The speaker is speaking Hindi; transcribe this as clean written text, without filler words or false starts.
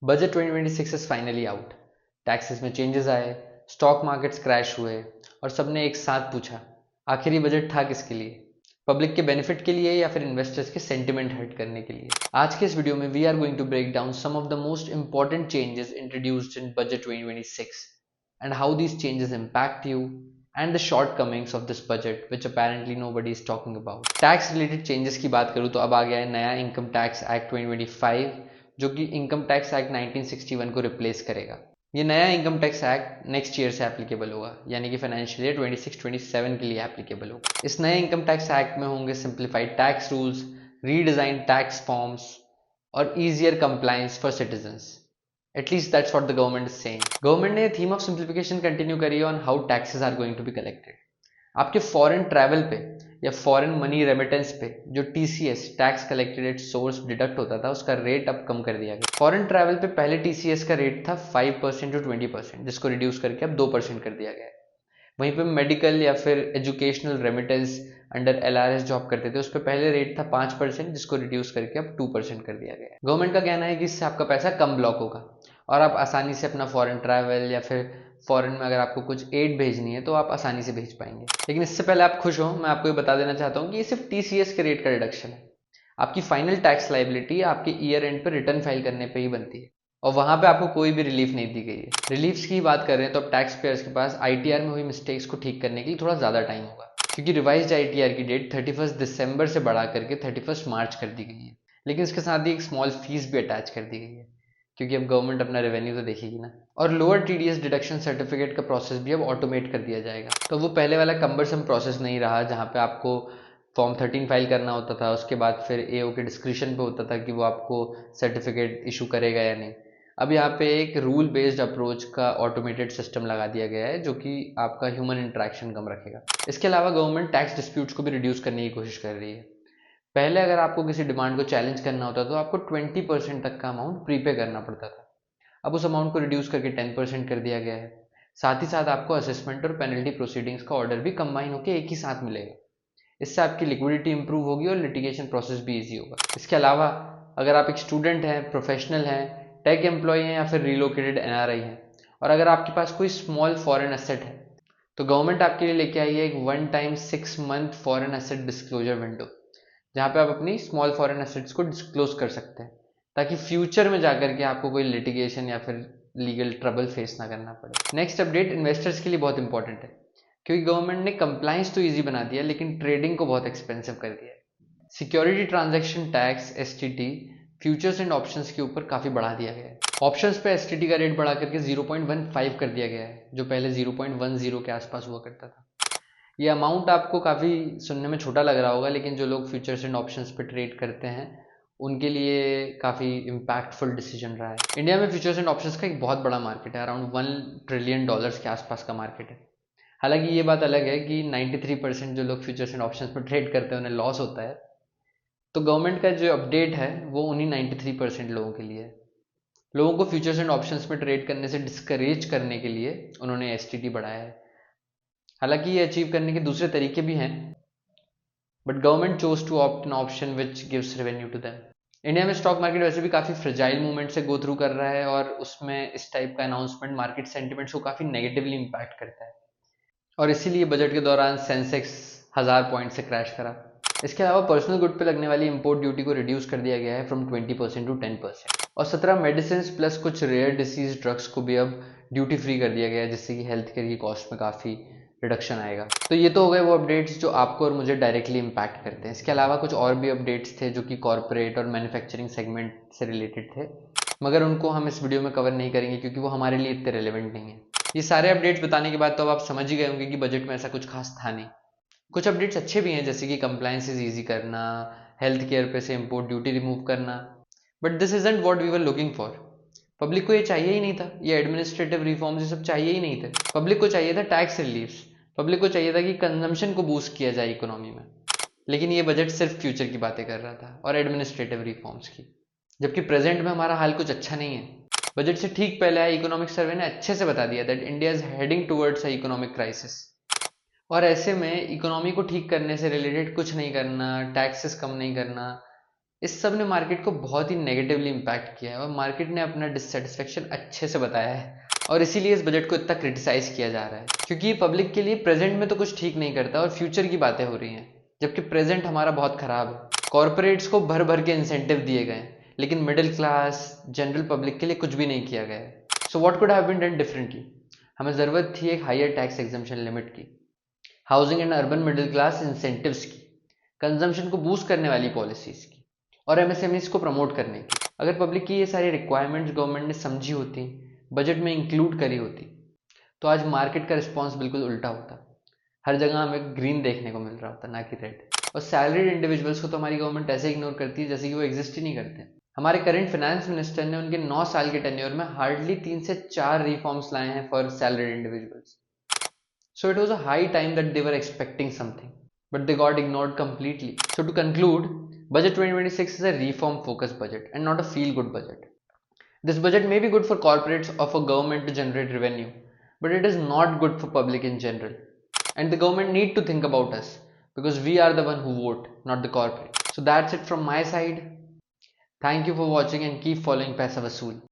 Budget 2026 is finally out. Taxes में चेंजेस आए, स्टॉक मार्केट्स क्रैश हुए और सबने एक साथ पूछा, आखिर ये बजट था किसके लिए? पब्लिक के बेनिफिट के लिए या फिर इन्वेस्टर्स के सेंटिमेंट हर्ट करने के लिए? आज के इस वीडियो में we are going to break down some of the most important changes introduced in budget 2026 and how these changes impact you and the shortcomings of this budget which apparently nobody is talking about. Tax related changes की बात करूँ तो अब आ गया है नया इनकम टैक्स एक्ट 2025 जो कि इनकम टैक्स एक्ट 1961 को रिप्लेस करेगा। ये नया income tax act next year से एप्लीकेबल होगा, यानी कि फाइनेंशियल ईयर 26-27 के लिए एप्लीकेबल होगा। इस नए इनकम टैक्स एक्ट में होंगे simplified tax rules, redesign tax forms और easier compliance for citizens. At least that's what the government is saying. Government ने थीम ऑफ सिंप्लीफिकेशन कंटिन्यू करी है on how taxes are going to be collected. आपके फॉरेन ट्रैवल पे या फॉरेन मनी रेमिटेंस पे जो TCS tax collected at source deduct होता था उसका रेट अब कम कर दिया गया। फॉरेन ट्रैवल पे पहले टीसीएस का रेट था 5% टू 20%, जिसको रिड्यूस करके अब 2% कर दिया गया है। वहीं पे मेडिकल या फिर educational remittance under LRS job करते थे उस पर पहले रेट था 5%, जिसको रिड्यूस करके अब 2% कर दिया गया है। गवर्नमेंट का कहना है कि इससे आपका पैसा कम ब्लॉक होगा और आप आसानी से अपना फॉरेन ट्रैवल या फिर फॉरेन में अगर आपको कुछ एड भेजनी है तो आप आसानी से भेज पाएंगे। लेकिन इससे पहले आप खुश हो, मैं आपको ये बता देना चाहता हूँ कि ये सिर्फ टीसीएस के रेट का रिडक्शन है। आपकी फाइनल टैक्स लाइबिलिटी आपके ईयर एंड पर रिटर्न फाइल करने पर ही बनती है और वहां पे आपको कोई भी रिलीफ नहीं दी गई है। रिलीफ्स की बात कर रहे हैं तो अब टैक्स पेयर्स के पास आईटीआर में हुई मिस्टेक्स को ठीक करने के लिए थोड़ा ज़्यादा टाइम होगा, क्योंकि रिवाइज्ड आईटीआर की डेट 31 दिसंबर से बढ़ा करके 31 मार्च कर दी गई है। लेकिन इसके साथ ही एक स्मॉल फीस भी अटैच कर दी गई है, क्योंकि अब गवर्नमेंट अपना रेवेन्यू तो देखेगी ना। और लोअर टीडीएस डिडक्शन सर्टिफिकेट का प्रोसेस भी अब ऑटोमेट कर दिया जाएगा, तो वो पहले वाला कम्बरसम प्रोसेस नहीं रहा जहाँ पे आपको फॉर्म 13 फाइल करना होता था, उसके बाद फिर एओ के डिस्क्रिप्शन पे होता था कि वो आपको सर्टिफिकेट इशू करेगा या नहीं। अब यहाँ पे एक रूल बेस्ड अप्रोच का ऑटोमेटेड सिस्टम लगा दिया गया है जो कि आपका ह्यूमन इंटरेक्शन कम रखेगा। इसके अलावा गवर्नमेंट टैक्स डिस्प्यूट्स को भी रिड्यूस करने की कोशिश कर रही है। पहले अगर आपको किसी डिमांड को चैलेंज करना होता तो आपको 20% तक का अमाउंट प्रीपे करना पड़ता था। अब उस अमाउंट को रिड्यूस करके 10% कर दिया गया है। साथ ही साथ आपको असेसमेंट और पेनल्टी प्रोसीडिंग्स का ऑर्डर भी कंबाइन होकर एक ही साथ मिलेगा। इससे आपकी लिक्विडिटी इंप्रूव होगी और लिटिगेशन प्रोसेस भी ईजी होगा। इसके अलावा अगर आप एक स्टूडेंट हैं, प्रोफेशनल हैं, टेक एम्प्लॉय हैं या फिर रिलोकेटेड एनआरआई हैं और अगर आपके पास कोई स्मॉल फॉरेन एसेट है तो गवर्नमेंट आपके लिए लेके आई है एक 1 time 6 month foreign asset disclosure window, जहाँ पे आप अपनी स्मॉल फॉरेन एसेट्स को डिस्क्लोज कर सकते हैं ताकि फ्यूचर में जाकर के आपको कोई लिटिगेशन या फिर लीगल ट्रबल फेस ना करना पड़े। नेक्स्ट अपडेट इन्वेस्टर्स के लिए बहुत इंपॉर्टेंट है, क्योंकि गवर्नमेंट ने कंप्लायंस तो ईजी बना दिया लेकिन ट्रेडिंग को बहुत एक्सपेंसिव कर दिया है। Security transaction tax STT futures and options के ऊपर काफ़ी बढ़ा दिया गया है। ऑप्शंस पे एसटीटी का रेट बढ़ा करके 0.15 कर दिया गया है, जो पहले 0.10 के आसपास हुआ करता था। ये अमाउंट आपको काफ़ी सुनने में छोटा लग रहा होगा, लेकिन जो लोग फ्यूचर्स एंड ऑप्शंस पे ट्रेड करते हैं उनके लिए काफ़ी इम्पैक्टफुल डिसीजन रहा है। इंडिया में फ्यूचर्स एंड ऑप्शंस का एक बहुत बड़ा मार्केट है, अराउंड $1 ट्रिलियन के आसपास का मार्केट है। हालांकि ये बात अलग है कि 93% जो लोग फ्यूचर्स एंड ऑप्शंस पर ट्रेड करते हैं उन्हें लॉस होता है, तो गवर्नमेंट का जो अपडेट है वो उन्हीं 93% लोगों के लिए है। लोगों को फ्यूचर्स एंड ऑप्शंस में ट्रेड करने से डिस्करेज करने के लिए उन्होंने एसटीटी बढ़ाया है। हालांकि ये अचीव करने के दूसरे तरीके भी हैं, but government chose to opt an option which gives revenue to them. India में स्टॉक मार्केट वैसे भी काफ़ी फ्रेजाइल मूवमेंट से गो थ्रू कर रहा है और उसमें इस टाइप का अनाउंसमेंट मार्केट सेंटिमेंट्स को काफ़ी नेगेटिवली इम्पैक्ट करता है और इसीलिए बजट के दौरान सेंसेक्स 1000 पॉइंट से क्रैश करा। इसके अलावा पर्सनल गुड पे लगने वाली इंपोर्ट ड्यूटी को रिड्यूस कर दिया गया है फ्रॉम 20% टू 10%, और 17 मेडिसिन प्लस कुछ रेयर डिसीज ड्रग्स को भी अब ड्यूटी फ्री कर दिया गया है, जिससे कि हेल्थ केयर की कॉस्ट में काफ़ी रिडक्शन आएगा। तो ये तो हो गए वो अपडेट्स जो आपको और मुझे डायरेक्टली इम्पैक्ट करते हैं। इसके अलावा कुछ और भी अपडेट्स थे जो कि कॉर्पोरेट और मैन्युफैक्चरिंग सेगमेंट से रिलेटेड थे, मगर उनको हम इस वीडियो में कवर नहीं करेंगे क्योंकि वो हमारे लिए इतने रेलिवेंट नहीं है। ये सारे अपडेट्स बताने के बाद तो अब आप समझ ही गए होंगे कि बजट में ऐसा कुछ खास था नहीं। कुछ अपडेट्स अच्छे भी हैं, जैसे कि कंप्लायंसेस ईजी करना, हेल्थ केयर पे से इंपोर्ट ड्यूटी रिमूव करना, but this isn't what we were looking for. Public को ये चाहिए ही नहीं था, ये एडमिनिस्ट्रेटिव रिफॉर्म्स ये सब चाहिए ही नहीं थे। पब्लिक को चाहिए था टैक्स रिलीफ्स, पब्लिक को चाहिए था कि कंजम्पशन को बूस्ट किया जाए इकोनॉमी में। लेकिन ये बजट सिर्फ फ्यूचर की बातें कर रहा था और एडमिनिस्ट्रेटिव रिफॉर्म्स की, जबकि प्रेजेंट में हमारा हाल कुछ अच्छा नहीं है। बजट से ठीक पहले आया इकोनॉमिक सर्वे ने अच्छे से बता दिया that India is heading towards a economic crisis, और ऐसे में इकोनॉमी को ठीक करने से रिलेटेड कुछ नहीं करना, टैक्सेस कम नहीं करना, इस सब ने मार्केट को बहुत ही नेगेटिवली इम्पैक्ट किया है और मार्केट ने अपना डिससेटिस्फेक्शन अच्छे से बताया है और इसीलिए इस बजट को इतना क्रिटिसाइज किया जा रहा है, क्योंकि ये पब्लिक के लिए प्रेजेंट में तो कुछ ठीक नहीं करता और फ्यूचर की बातें हो रही हैं, जबकि प्रेजेंट हमारा बहुत खराब है। कॉरपोरेट्स को भर भर के इंसेंटिव दिए गए हैं, लेकिन मिडिल क्लास जनरल पब्लिक के लिए कुछ भी नहीं किया गया है। So what could have been done differently? हमें ज़रूरत थी एक हायर टैक्स एग्जम्पशन लिमिट की, housing and urban middle class incentives की, कंजम्पशन को बूस्ट करने वाली पॉलिसीज़ की और एमएसएमईज को प्रमोट करने की। अगर पब्लिक की ये सारी रिक्वायरमेंट्स गवर्नमेंट ने समझी होती, बजट में इंक्लूड करी होती, तो आज मार्केट का रिस्पॉन्स बिल्कुल उल्टा होता। हर जगह हमें ग्रीन देखने को मिल रहा होता, ना कि रेड। और सैलरीड इंडिविजुअल्स को तो हमारी गवर्नमेंट ऐसे इग्नोर करती है जैसे कि वो एग्जिस्ट ही नहीं करते। हमारे करंट फाइनेंस मिनिस्टर ने उनके 9 साल के टेन्योर में हार्डली 3 से 4 रिफॉर्म्स लाए हैं for salaried individuals. So it was a high time that they were expecting something, but they got ignored completely. So to conclude, Budget 2026 is a reform-focused budget and not a feel-good budget. This budget may be good for corporates or for government to generate revenue, but it is not good for public in general. And the government need to think about us because we are the one who vote, not the corporate. So that's it from my side. Thank you for watching and keep following Paisa Vasool.